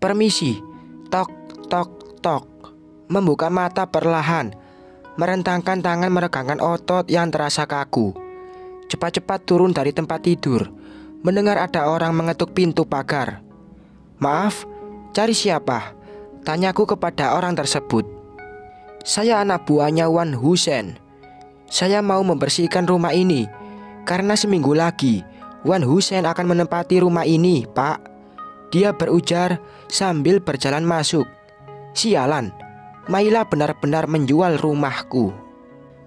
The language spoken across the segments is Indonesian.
Permisi. Tok, tok, tok. Membuka mata perlahan, merentangkan tangan meregangkan otot yang terasa kaku. Cepat-cepat turun dari tempat tidur, mendengar ada orang mengetuk pintu pagar. Maaf, cari siapa? Tanyaku kepada orang tersebut. Saya anak buahnya Wan Husen. Saya mau membersihkan rumah ini, karena seminggu lagi Wan Husen akan menempati rumah ini, Pak. Dia berujar sambil berjalan masuk. Sialan, Maila benar-benar menjual rumahku.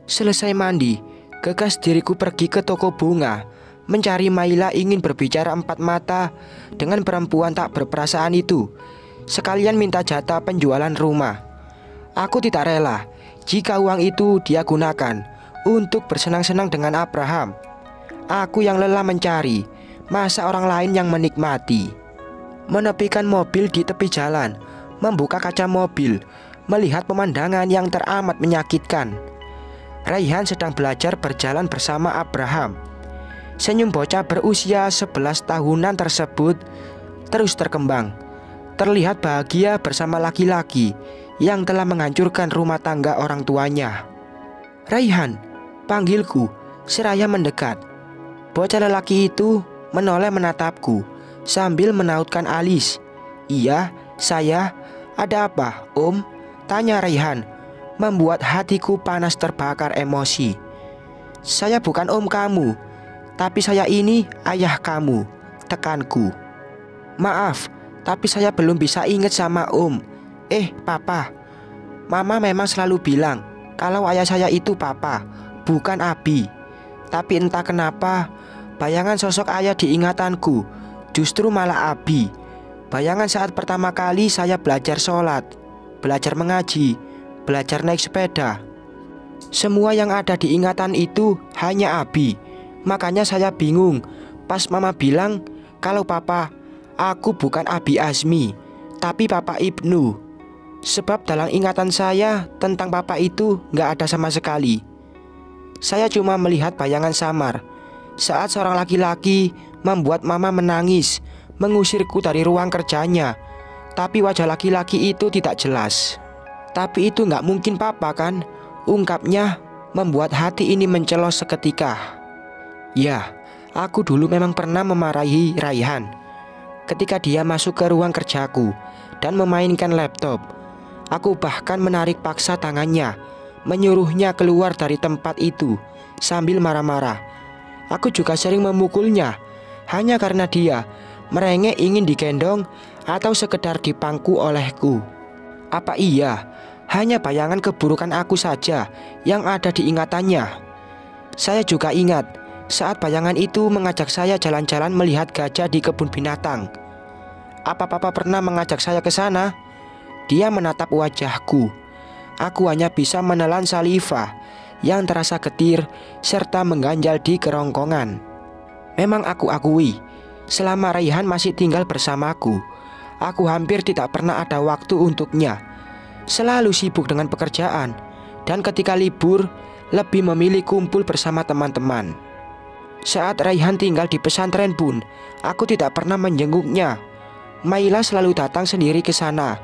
Selesai mandi, gegas diriku pergi ke toko bunga, mencari Maila ingin berbicara empat mata dengan perempuan tak berperasaan itu, sekalian minta jatah penjualan rumah. Aku tidak rela jika uang itu dia gunakan untuk bersenang-senang dengan Abraham. Aku yang lelah mencari, masa orang lain yang menikmati. Menepikan mobil di tepi jalan, membuka kaca mobil, melihat pemandangan yang teramat menyakitkan. Raihan sedang belajar berjalan bersama Abraham. Senyum bocah berusia 11 tahunan tersebut terus berkembang. Terlihat bahagia bersama laki-laki yang telah menghancurkan rumah tangga orang tuanya. Raihan, panggilku seraya mendekat. Bocah lelaki itu menoleh menatapku sambil menautkan alis. Iya, saya. Ada apa, Om? Tanya Raihan, membuat hatiku panas terbakar emosi. Saya bukan om kamu, tapi saya ini ayah kamu, tekanku. Maaf, tapi saya belum bisa ingat sama om. Papa. Mama memang selalu bilang kalau ayah saya itu papa, bukan abi. Tapi entah kenapa, bayangan sosok ayah di ingatanku justru malah abi. Bayangan saat pertama kali saya belajar sholat, belajar mengaji, belajar naik sepeda. Semua yang ada di ingatan itu hanya abi. Makanya saya bingung pas mama bilang kalau papa, aku bukan Abi Azmi, tapi Papa Ibnu. Sebab dalam ingatan saya tentang papa itu gak ada sama sekali. Saya cuma melihat bayangan samar saat seorang laki-laki membuat mama menangis, mengusirku dari ruang kerjanya. Tapi wajah laki-laki itu tidak jelas. Tapi itu gak mungkin papa kan? Ungkapnya membuat hati ini mencelos seketika. Ya, aku dulu memang pernah memarahi Raihan ketika dia masuk ke ruang kerjaku dan memainkan laptop. Aku bahkan menarik paksa tangannya, menyuruhnya keluar dari tempat itu sambil marah-marah. Aku juga sering memukulnya hanya karena dia merengek ingin digendong atau sekedar dipangku olehku. Apa iya hanya bayangan keburukan aku saja yang ada di ingatannya? Saya juga ingat saat bayangan itu mengajak saya jalan-jalan melihat gajah di kebun binatang. Apa papa pernah mengajak saya ke sana? Dia menatap wajahku. Aku hanya bisa menelan saliva yang terasa getir serta mengganjal di kerongkongan. Memang aku akui, selama Raihan masih tinggal bersamaku, aku hampir tidak pernah ada waktu untuknya. Selalu sibuk dengan pekerjaan, dan ketika libur lebih memilih kumpul bersama teman-teman. Saat Raihan tinggal di pesantren pun, aku tidak pernah menjenguknya. Maila selalu datang sendiri ke sana.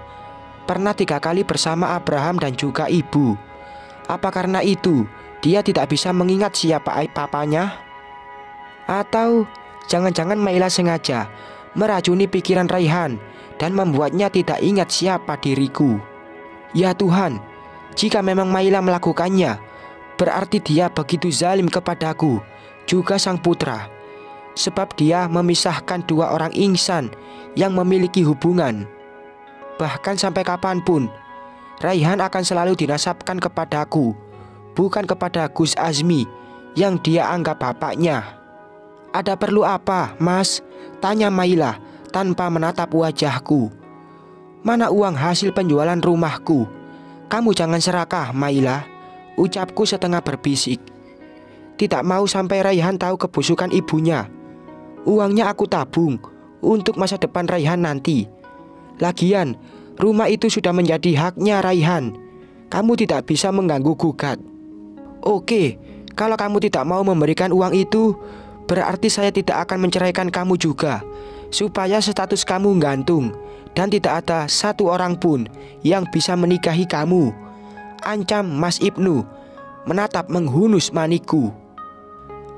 Pernah 3 kali bersama Abraham dan juga ibu. Apa karena itu dia tidak bisa mengingat siapa papanya? Atau jangan-jangan Maila sengaja meracuni pikiran Raihan dan membuatnya tidak ingat siapa diriku. Ya Tuhan, jika memang Maila melakukannya, berarti dia begitu zalim kepadaku, juga sang putra. Sebab dia memisahkan 2 orang insan yang memiliki hubungan. Bahkan sampai kapanpun, Raihan akan selalu dinasabkan kepadaku, bukan kepada Gus Azmi yang dia anggap bapaknya. Ada perlu apa, Mas? Tanya Maila tanpa menatap wajahku. Mana uang hasil penjualan rumahku? Kamu jangan serakah, Maila, ucapku setengah berbisik. Tidak mau sampai Raihan tahu kebusukan ibunya. Uangnya aku tabung untuk masa depan Raihan nanti. Lagian, rumah itu sudah menjadi haknya Raihan. Kamu tidak bisa mengganggu gugat. Oke, kalau kamu tidak mau memberikan uang itu, berarti saya tidak akan menceraikan kamu juga. supaya status kamu gantung dan tidak ada satu orang pun yang bisa menikahi kamu. Ancam Mas Ibnu menatap menghunus maniku.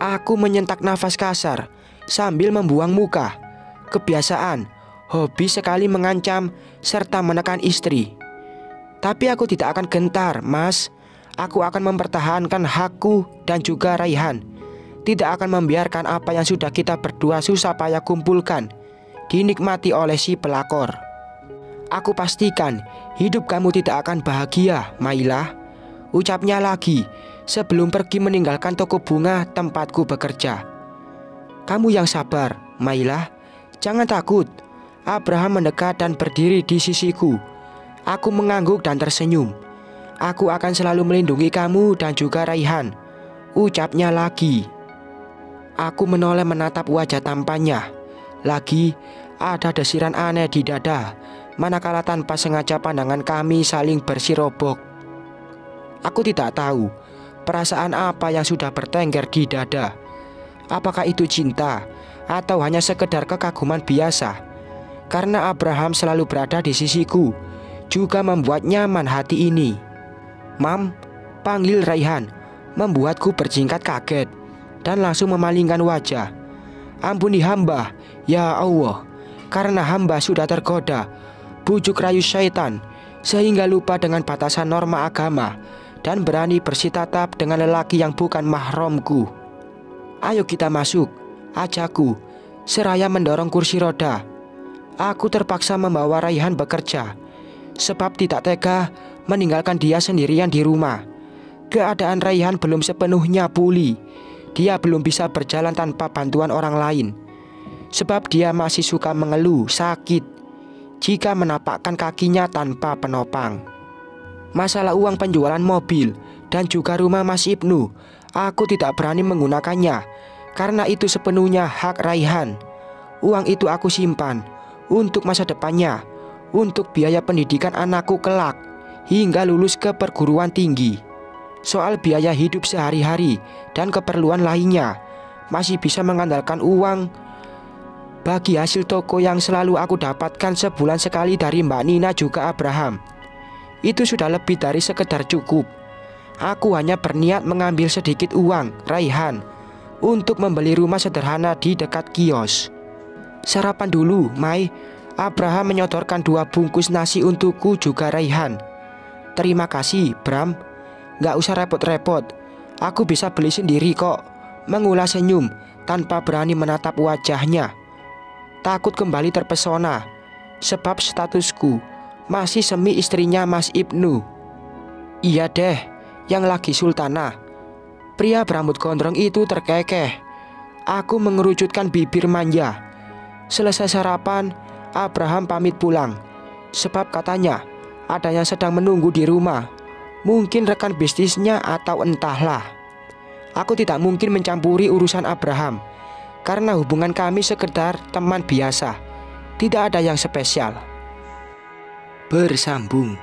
Aku menyentak nafas kasar sambil membuang muka. Kebiasaan, hobi sekali mengancam serta menekan istri. Tapi aku tidak akan gentar, Mas. Aku akan mempertahankan hakku dan juga Raihan. Tidak akan membiarkan apa yang sudah kita berdua susah payah kumpulkan dinikmati oleh si pelakor. Aku pastikan hidup kamu tidak akan bahagia, Mailah, ucapnya lagi sebelum pergi meninggalkan toko bunga tempatku bekerja. Kamu yang sabar, Mailah, jangan takut. Abraham mendekat dan berdiri di sisiku. Aku mengangguk dan tersenyum. Aku akan selalu melindungi kamu dan juga Raihan, ucapnya lagi. Aku menoleh menatap wajah tampannya. Lagi ada desiran aneh di dada, manakala tanpa sengaja pandangan kami saling bersirobok. Aku tidak tahu perasaan apa yang sudah bertengger di dada. Apakah itu cinta atau hanya sekedar kekaguman biasa? Karena Abraham selalu berada di sisiku, juga membuat nyaman hati ini. Mam, panggil Raihan, membuatku berjingkat kaget dan langsung memalingkan wajah. Ampuni hamba, ya Allah, karena hamba sudah tergoda bujuk rayu syaitan sehingga lupa dengan batasan norma agama dan berani bersitatap dengan lelaki yang bukan mahramku. Ayo kita masuk, ajakku, seraya mendorong kursi roda. Aku terpaksa membawa Raihan bekerja, sebab tidak tega meninggalkan dia sendirian di rumah. Keadaan Raihan belum sepenuhnya pulih. Dia belum bisa berjalan tanpa bantuan orang lain, sebab dia masih suka mengeluh sakit jika menapakkan kakinya tanpa penopang. Masalah uang penjualan mobil dan juga rumah Mas Ibnu, aku tidak berani menggunakannya karena itu sepenuhnya hak Raihan. Uang itu aku simpan untuk masa depannya, untuk biaya pendidikan anakku kelak hingga lulus ke perguruan tinggi. Soal biaya hidup sehari-hari dan keperluan lainnya masih bisa mengandalkan uang bagi hasil toko yang selalu aku dapatkan sebulan sekali dari Mbak Nina juga Abraham. Itu sudah lebih dari sekedar cukup. Aku hanya berniat mengambil sedikit uang Raihan untuk membeli rumah sederhana di dekat kios. Sarapan dulu, Mai. Abraham menyodorkan 2 bungkus nasi untukku juga Raihan. Terima kasih, Bram. Gak usah repot-repot. Aku bisa beli sendiri kok. Mengulas senyum tanpa berani menatap wajahnya. Takut kembali terpesona, sebab statusku masih semi istrinya Mas Ibnu. Iya deh, yang lagi sultanah. Pria berambut gondrong itu terkekeh. Aku mengerucutkan bibir manja. Selesai sarapan, Abraham pamit pulang, sebab katanya ada yang sedang menunggu di rumah. Mungkin rekan bisnisnya atau entahlah. Aku tidak mungkin mencampuri urusan Abraham, karena hubungan kami sekedar teman biasa. Tidak ada yang spesial. Bersambung.